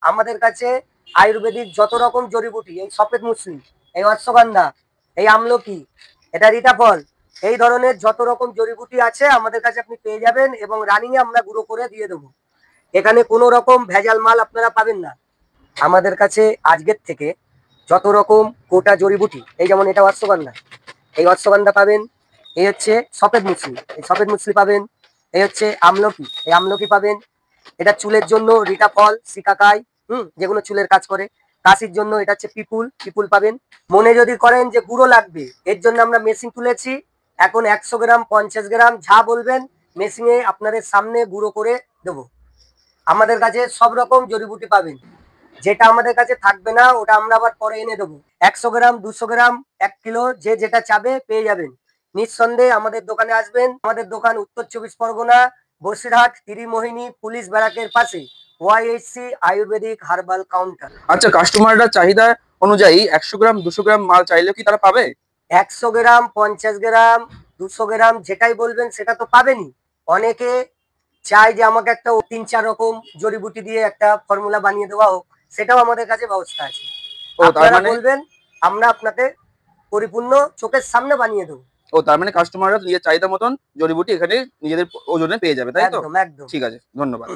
আমাদের কাছে আয়ুর্বেদিক যত রকম জড়িবুটি, এই সফেদ মুসলি, এই অশ্বগন্ধা, এই আমলকি, এটা রিটাফল, এই ধরনের যত রকম জড়িবুটি আছে আমাদের কাছে আপনি পেয়ে যাবেন, এবং রানিং এ আমরা গুঁড়ো করে দিয়ে দেবো। এখানে কোনো রকম ভেজাল মাল আপনারা পাবেন না। আমাদের কাছে আজকের থেকে যত রকম গোটা জড়িবুটি, এই যেমন এটা অশ্বগন্ধা, এই অশ্বগন্ধা পাবেন। এই হচ্ছে সফেদ মুসলি, এই সফেদ মুসলি পাবেন। এই হচ্ছে আমলকি, এই আমলকি পাবেন। এটা চুলের জন্য রিটা ফল, সিকাকাই, যেগুলো চুলের কাজ করে। কাশির জন্য এটা হচ্ছে পিপুল, পিপুল পাবেন। মনে যদি করেন যে গুঁড়ো লাগবে, এর জন্য আমরা মেশিন তুলেছি। এখন 100 গ্রাম, 50 গ্রাম যা বলবেন মেশিনে আপনাদের সামনে গুঁড়ো করে দেবো। আমাদের কাছে সব রকম জড়িবুটি পাবেন। যেটা আমাদের কাছে থাকবে না ওটা আমরা আবার পরে এনে দেবো। 100 গ্রাম, 200 গ্রাম, 1 কিলো, যে যেটা চাবে পেয়ে যাবেন। নিঃসন্দেহে আমাদের দোকানে আসবেন। আমাদের দোকান উত্তর 24 পরগনা, বসিরহাট, ত্রিমোহিনী পুলিশ ব্যারাকের পাশে, ওয়াইএসসি আয়ুর্বেদিক হার্বাল কাউন্টার। আচ্ছা, কাস্টমাররা চাহিদা অনুযায়ী 100 গ্রাম 200 গ্রাম মাল চাইলেও কি তারা পাবে? 100 গ্রাম, 50 গ্রাম, 200 গ্রাম যেটাই বলবেন সেটা তো পাবেনই। অনেকে চাই যে আমাকে একটা 3-4 রকম জড়িবুটি দিয়ে একটা ফর্মুলা বানিয়ে দেওয়া হোক, সেটাও আমাদের কাছে ব্যবস্থা আছে। তার আপনারা মানে বলবেন, আমরা আপনাকে পরিপূর্ণ চোখের সামনে বানিয়ে দেবো। কাস্টমাররা নিজের চাহিদা মতন জড়িবুটি এখানে নিজেদের ওজনে পেয়ে যাবে, তাই তো? একদম একদম। ঠিক আছে, ধন্যবাদ।